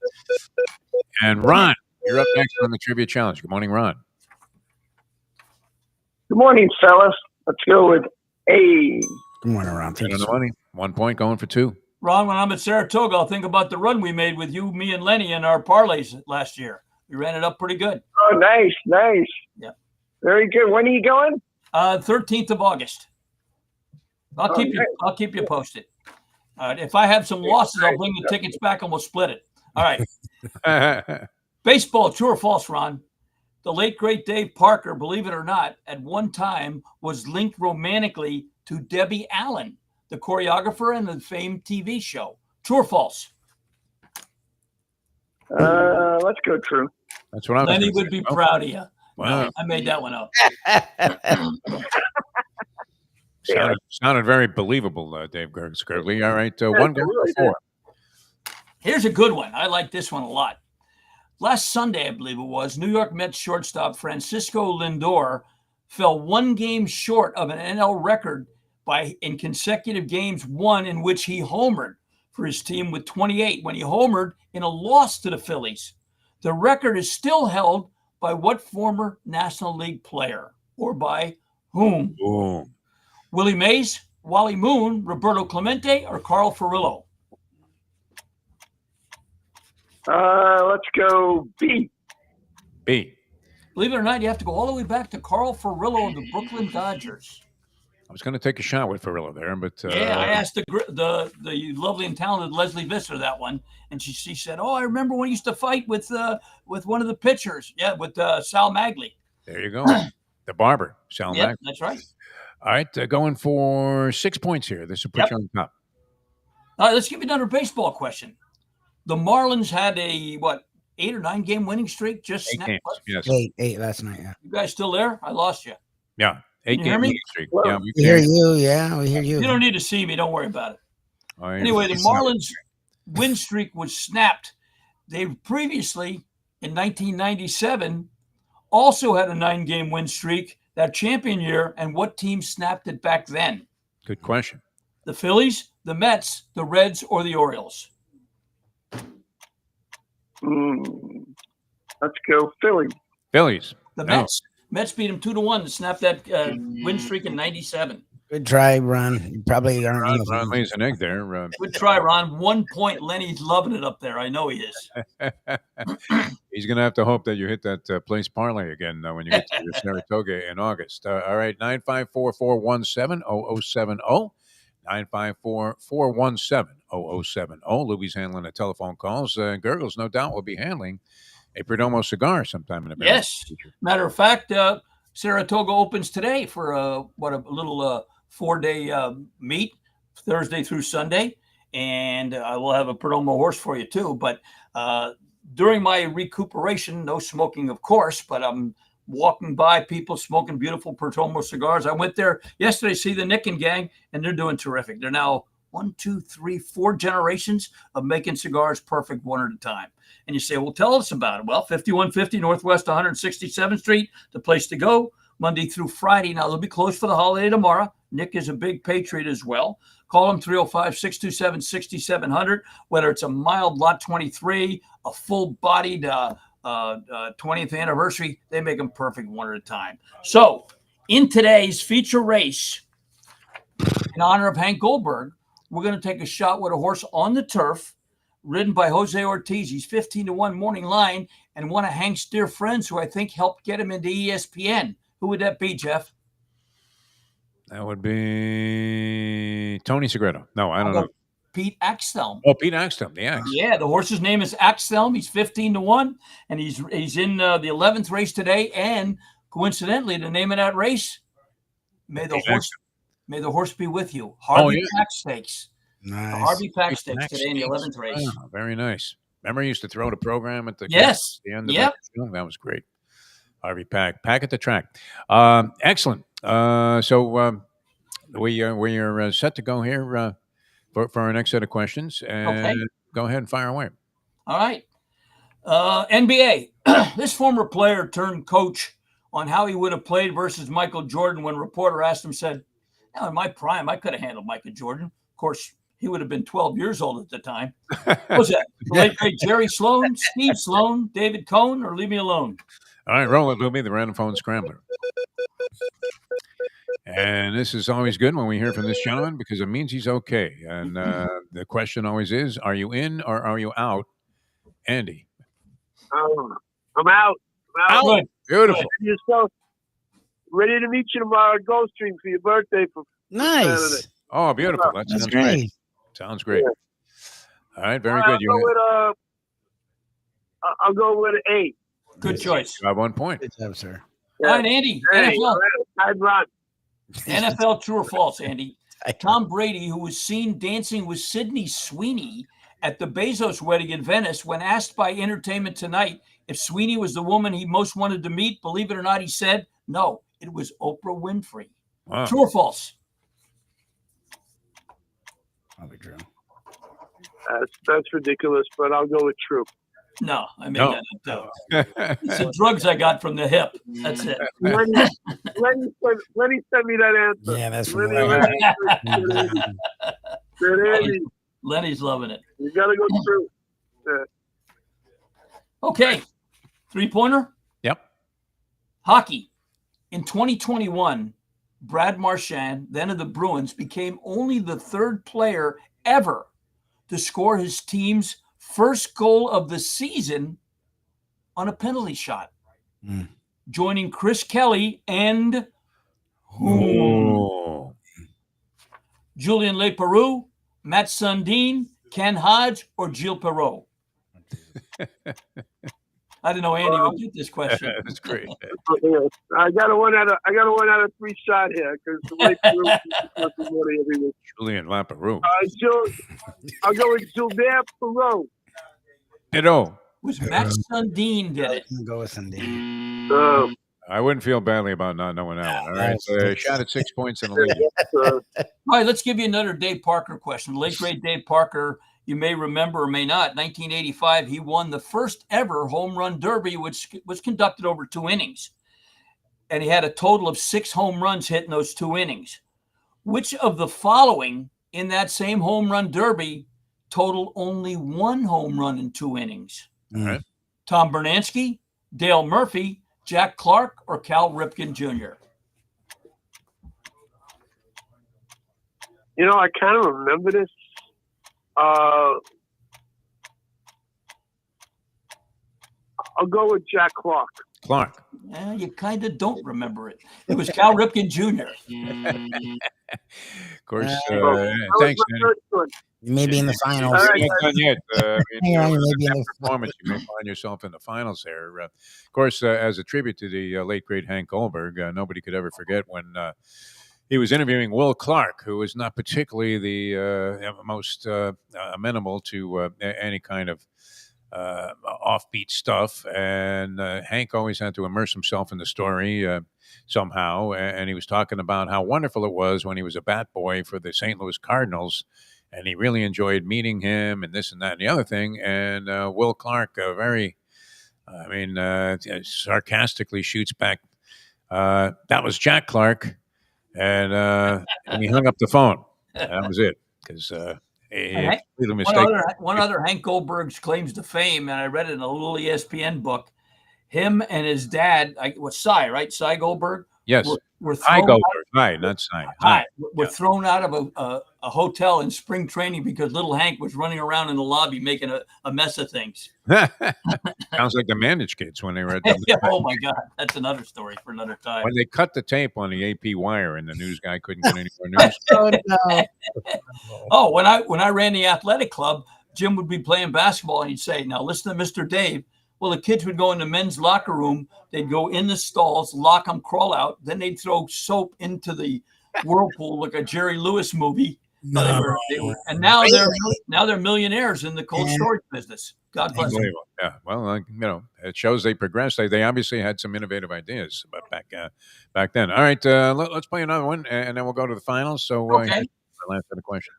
And Ron, you're up next on the Trivia Challenge. Good morning, Ron. Good morning, fellas. Let's go with A. Good morning, Ron. Thank you, money. 1 point going for 2. Ron, when I'm at Saratoga, I'll think about the run we made with you, me, and Lenny in our parlays last year. We ran it up pretty good. Oh, nice. Yeah. Very good. When are you going? 13th of August. I'll keep you posted. If I have some losses, I'll bring the tickets back and we'll split it. All right. Baseball, true or false, Ron? The late, great Dave Parker, believe it or not, at one time was linked romantically to Debbie Allen, the choreographer and the famed TV show. True or false? Let's go true. That's what I was Lenny would be proud of you. Wow. No, I made that one up. Sounded very believable, Dave Gurggles Gergely. All right, 1 going for 4. Here's a good one. I like this one a lot. Last Sunday, I believe it was, New York Mets shortstop Francisco Lindor fell 1 game short of an NL record in consecutive games, one in which he homered for his team with 28 when he homered in a loss to the Phillies. The record is still held by what former National League player, or by whom? Boom. Willie Mays, Wally Moon, Roberto Clemente, or Carl Furillo? Let's go B. B. Believe it or not, you have to go all the way back to Carl Furillo of the Brooklyn Dodgers. I was going to take a shot with Furillo there, but yeah, I asked the lovely and talented Leslie Visser that one, and she said, "Oh, I remember when he used to fight with one of the pitchers, with Sal Magley." There you go, the barber, Sal Magley. That's right. All right, going for 6 points here. This will put you on top. All right, let's give you another baseball question. The Marlins had a 8 or 9 game winning streak. Just 8 games. Yes, 8 last night. Yeah. You guys still there? I lost you. Yeah. 8 game winning streak. Yeah, we hear you. Yeah, we hear you. You don't need to see me. Don't worry about it. Oh, yeah. Anyway, the Marlins win streak was snapped. They previously, in 1997, also had a 9-game win streak that champion year. And what team snapped it back then? Good question. The Phillies, the Mets, the Reds, or the Orioles? Let's go Philly. Phillies. The Mets. Mets beat them 2-1 to snap that win streak in '97. Good try, Ron. You probably aren't. Ron lays an egg there. Good try, Ron. 1 point. Lenny's loving it up there. I know he is. He's going to have to hope that you hit that place parlay again when you get to your Saratoga in August. All right, 954-417-0070. 954-417-0070. Lubie's handling the telephone calls. Gurggles, no doubt, will be handling a Perdomo cigar sometime in the future. Matter of fact, Saratoga opens today for a little 4-day meet, Thursday through Sunday, and I will have a Perdomo horse for you too. But during my recuperation, no smoking, of course, but I'm walking by people smoking beautiful Perdomo cigars. I went there yesterday to see the Nick and gang, and they're doing terrific. They're now 1, 2, 3, 4 generations of making cigars perfect one at a time. And you say, well, tell us about it. Well, 5150 Northwest 167th Street, the place to go, Monday through Friday. Now, they'll be closed for the holiday tomorrow. Nick is a big patriot as well. Call him 305-627-6700, whether it's a mild Lot 23, a full-bodied 20th anniversary, they make them perfect one at a time. So, in today's feature race, in honor of Hank Goldberg, we're going to take a shot with a horse on the turf, ridden by Jose Ortiz. He's 15-1 morning line, and one of Hank's dear friends who I think helped get him into ESPN. Who would that be, Jeff? That would be Tony Segredo. No, I don't know. Pete Axthelm. Oh, Pete Axthelm, the Axe. Yeah, the horse's name is Axthelm. He's 15-1, and he's in the 11th race today. And coincidentally, the name of that race, May the horse be with you. Harvey Pack Stakes. Nice. The Harvey Pack Stakes today in the 11th race. Oh, very nice. Remember, you used to throw the program at the the end of the show? That was great. Harvey Pack at the track. Excellent. So we are set to go here for our next set of questions, and go ahead and fire away. All right. NBA. This former player turned coach on how he would have played versus Michael Jordan when a reporter asked him, said, "Now, in my prime, I could have handled Michael Jordan." Of course, He would have been 12 years old at the time. What was that? The late great Jerry Sloan, Steve Sloan, David Cohn, or leave me alone? All right, roll it, Lubie, the random phone scrambler. And this is always good when we hear from this gentleman because it means he's okay. And the question always is, are you in or are you out? Andy. I'm out. I'm out. Good. Beautiful. And yourself. Ready to meet you tomorrow at Gulfstream for your birthday. For Nice. Saturday. Oh, beautiful. That That's sounds great. great. Sounds great. All right, very I'll good. I'll go with an 8. Good choice. You have 1 point. Good job, sir. All right, Andy. Hey, NFL, I'd run. NFL true or false, Andy? Tom Brady, who was seen dancing with Sydney Sweeney at the Bezos wedding in Venice, when asked by Entertainment Tonight if Sweeney was the woman he most wanted to meet, believe it or not, he said, no, it was Oprah Winfrey. Wow. True or false? Probably true. That's ridiculous, but I'll go with true. No, I made No. that up. It's the drugs I got from the hip. That's it. Lenny sent me that answer. Yeah, that's from Lenny. Lenny, Lenny's loving it. you gotta go true. Okay. 3-pointer? Yep. Hockey. In 2021, Brad Marchand, then of the Bruins, became only the 3rd player ever to score his team's first goal of the season on a penalty shot, joining Chris Kelly and Oh. Julien Leparoux, Matt Sundin, Ken Hodge, or Gilles Perreault? I didn't know Andy would get this question. That's great. I got a 1 out of 3 shot here because the way money every week. Julien Leparoux. I'll go with Gilbert Perreault. Ditto. Was Matt Sundin did it? I'm gonna go with Sundin. I wouldn't feel badly about not knowing that one. All right, so shot at 6 points in the lead. All right, let's give you another Dave Parker question. The late great Dave Parker, you may remember or may not, 1985, he won the first ever home run derby, which was conducted over 2 innings. And he had a total of 6 home runs hit in those 2 innings. Which of the following in that same home run derby totaled only 1 home run in 2 innings? All right. Tom Bernansky, Dale Murphy, Jack Clark, or Cal Ripken Jr.? You know, I kind of remember this. I'll go with Jack Clark. Clark. Yeah, you kind of don't remember it. It was Cal Ripken Jr. Of course, That thanks, was my first one. Maybe in the finals. All right, Not done yet. Hang on, maybe in that the performance, you may find yourself in the finals there. Of course, as a tribute to the late great Hank Goldberg, nobody could ever forget when he was interviewing Will Clark, who was not particularly the most amenable to any kind of offbeat stuff, and Hank always had to immerse himself in the story somehow, and he was talking about how wonderful it was when he was a bat boy for the St. Louis Cardinals, and he really enjoyed meeting him and this and that and the other thing. And Will Clark sarcastically shoots back, that was Jack Clark, and he hung up the phone. That was it, because one other Hank Goldberg's claims to fame, and I read it in a little ESPN book. Him and his dad, was Cy, right? Cy Goldberg. Yes, were Hi thrown Goldberg. Hi, not Cy. Hi. Were thrown out of a hotel in spring training because little Hank was running around in the lobby making a mess of things. Sounds like the Mandich kids when they were at the Oh my God, that's another story for another time. when they cut the tape on the AP wire and the news guy couldn't get any more news. Oh, no. Oh, when I ran the athletic club, Jim would be playing basketball and he'd say, "Now listen to Mr. Dave." Well, the kids would go in the men's locker room. They'd go in the stalls, lock them, crawl out. Then they'd throw soap into the whirlpool like a Jerry Lewis movie. And now they're millionaires in the cold storage business. God bless them. Unbelievable. Yeah. Well, it shows they progressed. They obviously had some innovative ideas back then. All right, let's play another one, and then we'll go to the finals. So, Okay. last set of questions.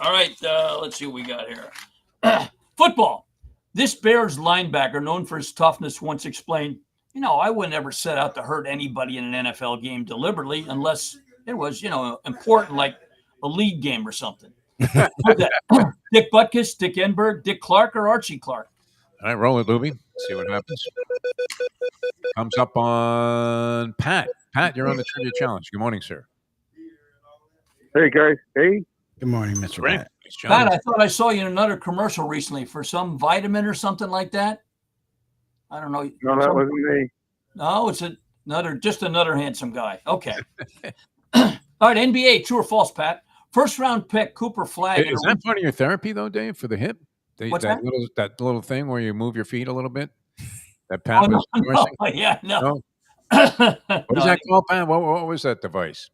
All right, let's see what we got here. Football. This Bears linebacker, known for his toughness, once explained, I wouldn't ever set out to hurt anybody in an NFL game deliberately unless it was, important, like a league game or something. Dick Butkus, Dick Enberg, Dick Clark, or Archie Clark? All right, roll it, Lubie. See what happens. Comes up on Pat. Pat, you're on the trivia challenge. Good morning, sir. Hey, guys. Hey. Good morning, Mr. Great. Pat. Pat, I thought I saw you in another commercial recently for some vitamin or something like that. I don't know. No, that wasn't me. No, it's just another handsome guy. Okay. All right, NBA, true or false, Pat? First round pick, Cooper Flagg. Is that part of your therapy, though, Dave, for the hip? What's that? That little thing where you move your feet a little bit? That Pat was endorsing? No. What is that called, Pat? What was that device?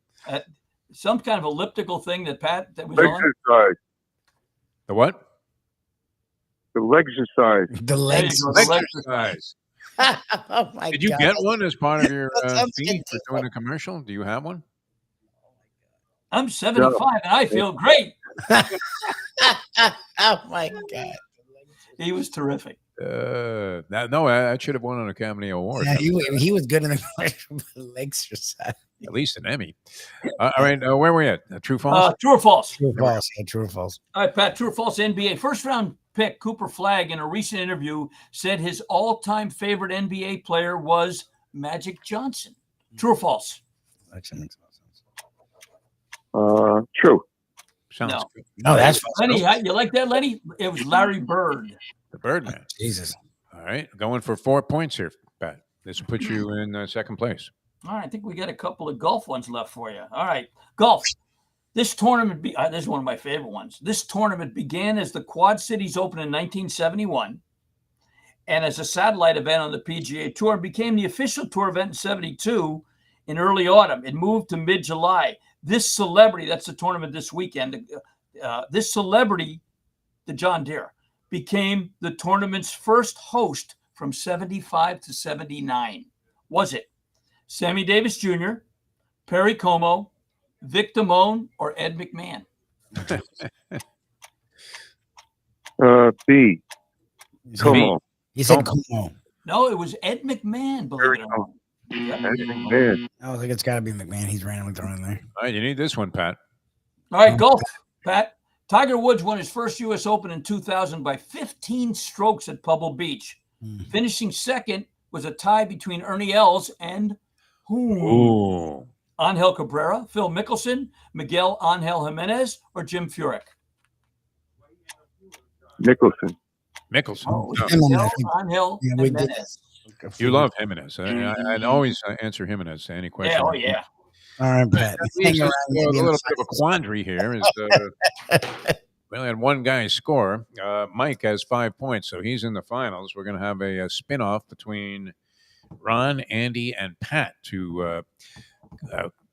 Some kind of elliptical thing that was on. Exercise. The what? The exercise. The legs. Exercise. Oh my Did you God. get one as part of your Sounds fee for good. doing a commercial? Do you have one? I'm 75 and I feel great. Oh my God. He was terrific. No, I should have won an Academy Award. Yeah, he was good in the commercial, but the legs exercise. At least an Emmy. All right, where were we at? True, false? True or false? True or false? Yeah, true or false? All right, Pat, true or false? NBA first round pick Cooper Flagg in a recent interview said his all-time favorite NBA player was Magic Johnson. True or false? True. Sounds No. good. No, that's false. Lenny, you like that, Lenny? It was Larry Bird. The Birdman. Jesus. All right, going for 4 points here, Pat. This puts you in second place. All right, I think we got a couple of golf ones left for you. All right, golf. This tournament, this is one of my favorite ones. This tournament began as the Quad Cities Open in 1971 and as a satellite event on the PGA Tour, became the official tour event in 72 in early autumn. It moved to mid-July. This celebrity, that's the tournament this weekend, this celebrity, the John Deere, became the tournament's first host from 75 to 79. Was it Sammy Davis Jr., Perry Como, Vic Damone, or Ed McMahon? B. Como. You said Como. No, it was Ed McMahon, believe it or not. Man. I think it's got to be McMahon. He's randomly thrown in there. All right, you need this one, Pat. All right, golf, Pat. Tiger Woods won his first U.S. Open in 2000 by 15 strokes at Pebble Beach. Finishing second was a tie between Ernie Els and Ooh. Angel Cabrera, Phil Mickelson, Miguel Angel Jimenez, or Jim Furyk? Nicholson. Mickelson. Oh, No. Miguel Angel Yeah, we did. Jimenez. You love Jimenez. I'd always answer Jimenez to any question. Yeah, oh yeah. All right, Pat. Leaves us a little bit of a quandary here. We only had one guy score. Mike has 5 points, so he's in the finals. We're going to have a spin-off between Ron, Andy, and Pat to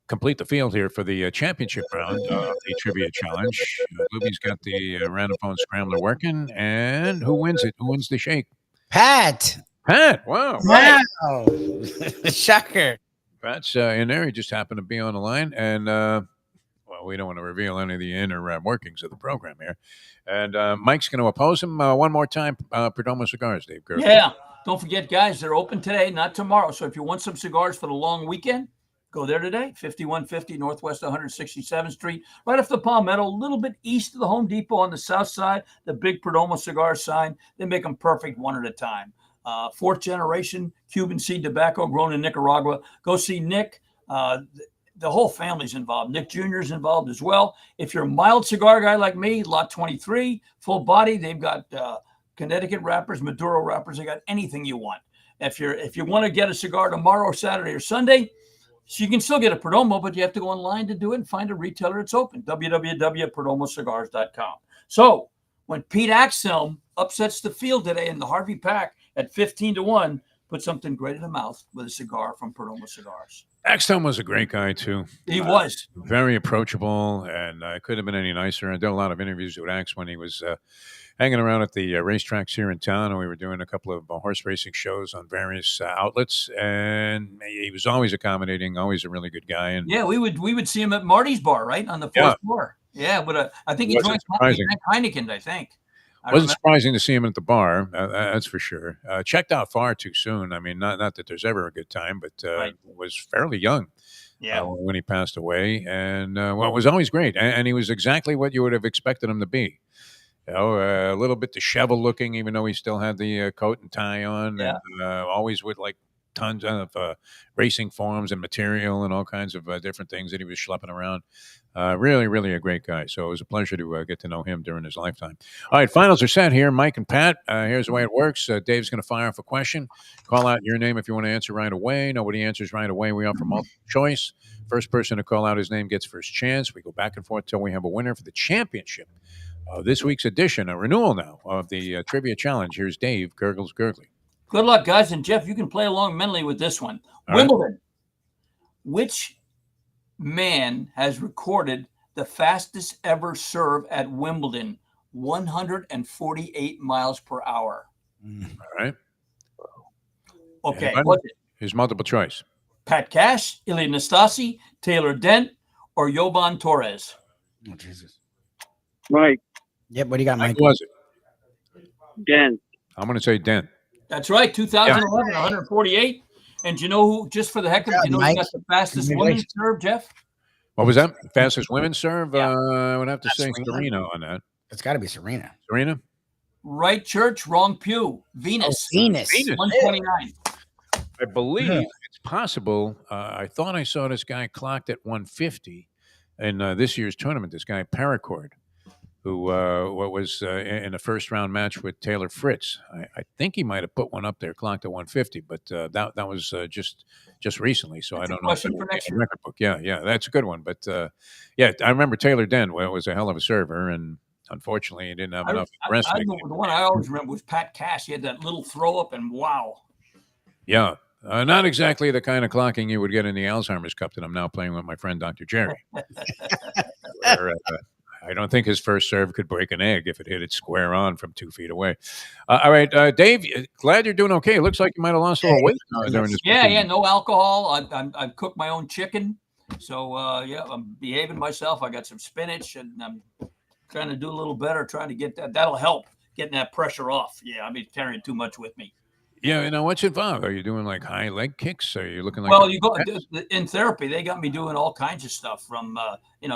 complete the field here for the championship round of the Trivia Challenge. Lubie's got the random phone scrambler working. And who wins it? Who wins the shake? Pat. Pat. Wow. Wow. Shocker. Pat's in there. He just happened to be on the line. And, well, we don't want to reveal any of the inner workings of the program here. And Mike's going to oppose him one more time. Perdomo Cigars, Dave Gurggles. Yeah. Don't forget, guys, they're open today, not tomorrow. So if you want some cigars for the long weekend, go there today. 5150 Northwest 167th Street, right off the Palmetto, a little bit east of the Home Depot on the south side, the big Perdomo Cigar sign. They make them perfect one at a time. Fourth generation Cuban seed tobacco grown in Nicaragua. Go see Nick. The whole family's involved. Nick Jr. is involved as well. If you're a mild cigar guy like me, lot 23, full body, they've got Connecticut wrappers, Maduro wrappers. They got anything you want. If you want to get a cigar tomorrow, Saturday, or Sunday, so you can still get a Perdomo, but you have to go online to do it and find a retailer that's open. www.perdomocigars.com. So when Pete Axelm upsets the field today in the Harvey Pack at 15-1, put something great in the mouth with a cigar from Perdomo Cigars. Axtone was a great guy, too. He was. Very approachable, and couldn't have been any nicer. I did a lot of interviews with Axe when he was hanging around at the racetracks here in town, and we were doing a couple of horse racing shows on various outlets, and he was always accommodating, always a really good guy. And yeah, we would see him at Marty's bar, right, on the fourth floor. Yeah, but I think he drank Heineken, I think. Wasn't surprising to see him at the bar. That's for sure. Checked out far too soon. I mean, not that there's ever a good time, but was fairly young. Yeah. When he passed away, and well, it was always great, and he was exactly what you would have expected him to be. You know, a little bit disheveled looking, even though he still had the coat and tie on, Yeah. and always with like tons of racing forms and material and all kinds of different things that he was schlepping around. Really, really a great guy. So it was a pleasure to get to know him during his lifetime. All right, finals are set here. Mike and Pat, here's the way it works. Dave's going to fire off a question. Call out your name if you want to answer right away. Nobody answers right away. We offer multiple choice. First person to call out his name gets first chance. We go back and forth until we have a winner for the championship. This week's edition, a renewal now of the Trivia Challenge. Here's Dave Gurggles Gergely. Good luck, guys. And Jeff, you can play along mentally with this one. All Wimbledon. Right. Which man has recorded the fastest ever serve at Wimbledon? 148 miles per hour. All right. Okay. Here's multiple choice. Pat Cash, Ilya Nastasi, Taylor Dent, or Jovan Torres? Oh, Jesus. Mike. Yep. What do you got, Mike? Who was it? Dent. I'm going to say Dent. That's right. 2011, 148. And do you know who, just for the heck of it, you know who got the fastest women's serve, Jeff? What was that? Fastest women's serve? I would have to say Serena on that. It's got to be Serena. Serena? Right church, wrong pew. Venus. Oh, Venus. 129. I believe it's possible. I thought I saw this guy clocked at 150 in this year's tournament, this guy Paracord, who was in a first-round match with Taylor Fritz. I think he might have put one up there, clocked at 150, but that was just recently, so that's I don't know. Question for next year. Record book. Yeah, that's a good one. But, yeah, I remember Taylor Dent was a hell of a server, and unfortunately he didn't have enough rest. The one I always remember was Pat Cash. He had that little throw-up, and wow. Yeah. Not exactly the kind of clocking you would get in the Alzheimer's Cup that I'm now playing with my friend Dr. Jerry. Where, I don't think his first serve could break an egg if it hit it square on from 2 feet away. All right, Dave, glad you're doing okay. It looks like you might have lost a little weight during this. Yeah, no alcohol. I cooked my own chicken. So, I'm behaving myself. I got some spinach, and I'm trying to do a little better, trying to get that. That'll help getting that pressure off. Yeah, I've been carrying too much with me. Yeah, what's involved? Are you doing like high leg kicks? Are you looking like? Well, you go in therapy. They got me doing all kinds of stuff from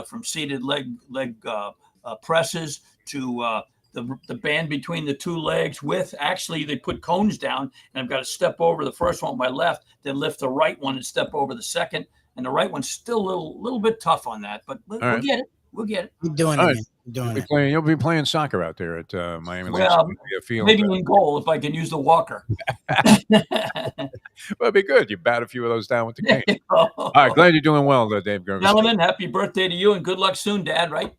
from seated leg presses to the band between the two legs. With actually, they put cones down, and I've got to step over the first one with my left, then lift the right one and step over the second. And the right one's still a little bit tough on that, but we'll get it. We'll get it. You're doing it. You'll be playing soccer out there at Miami. Well, maybe in goal if I can use the walker. Well, it'd be good. You bat a few of those down with the cane. All right, glad you're doing well, Dave Gurggles. Gentlemen, happy birthday to you and good luck soon, Dad, right?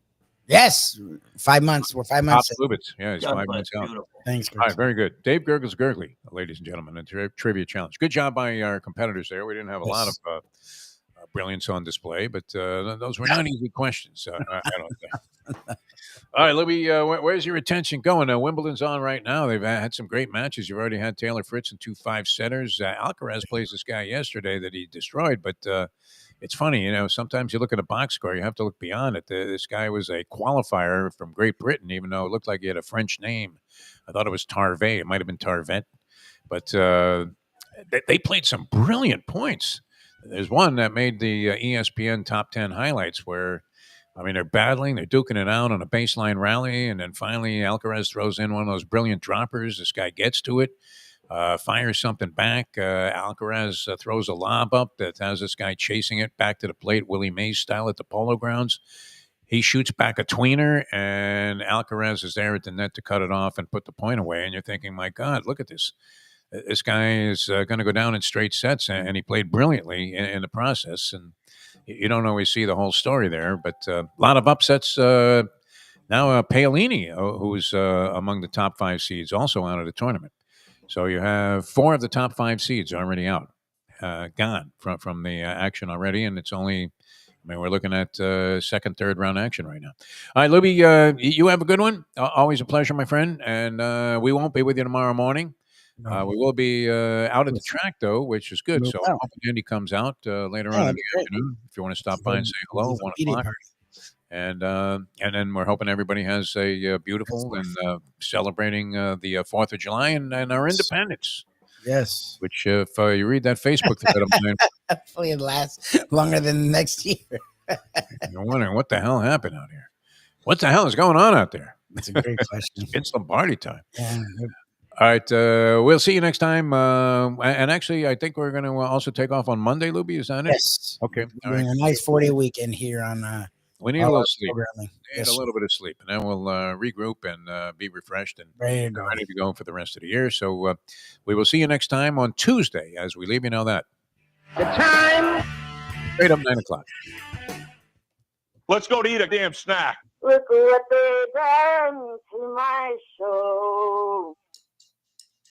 Yes. 5 months. We're 5 months. Yeah, he's 5 months out. Beautiful. Thanks, All right, very good. Dave Gurggles Gergely, ladies and gentlemen, a trivia challenge. Good job by our competitors there. We didn't have a lot of brilliance on display, but those were not easy questions. I don't think. All right, Lubie, where's your attention going? Wimbledon's on right now. They've had some great matches. You've already had Taylor Fritz and 2 5-setters. Alcaraz plays this guy yesterday that he destroyed, but it's funny, sometimes you look at a box score, you have to look beyond it. This guy was a qualifier from Great Britain, even though it looked like he had a French name. I thought it was Tarvet. It might have been Tarvet, but they played some brilliant points. There's one that made the ESPN top 10 highlights where, they're battling, they're duking it out on a baseline rally, and then finally Alcaraz throws in one of those brilliant droppers. This guy gets to it, fires something back. Alcaraz throws a lob up that has this guy chasing it back to the plate, Willie Mays style at the Polo Grounds. He shoots back a tweener, and Alcaraz is there at the net to cut it off and put the point away. And you're thinking, my God, look at this. This guy is going to go down in straight sets, and he played brilliantly in the process. And you don't always see the whole story there, but a lot of upsets. Now Paolini, who's among the top 5 seeds, also out of the tournament. So you have 4 of the top 5 seeds already out, gone from the action already, and it's only. We're looking at second, third round action right now. All right, Lubie, you have a good one. Always a pleasure, my friend, and we won't be with you tomorrow morning. We will be out at the track, though, which is good. So I hope Andy comes out later on in the afternoon. If you want to stop by and say hello, 1 o'clock. And then we're hoping everybody has a beautiful and celebrating the 4th of July and our independence. Yes. Which, if you read that Facebook thread of mine, hopefully it lasts longer than the next year. you're wondering what the hell happened out here. What the hell is going on out there? That's a great question. It's some party time. Yeah. All right. We'll see you next time. And actually, I think we're going to also take off on Monday, Lubie. Is that it? Yes. Okay. All right. A nice 4-day weekend here on. We need a little sleep. Programming. We need a little bit of sleep, and then we'll regroup and be refreshed and ready to go for the rest of the year. So we will see you next time on Tuesday as we leave. You know that. The time. Straight up 9:00. Let's go to eat a damn snack. Look what they done to my soul.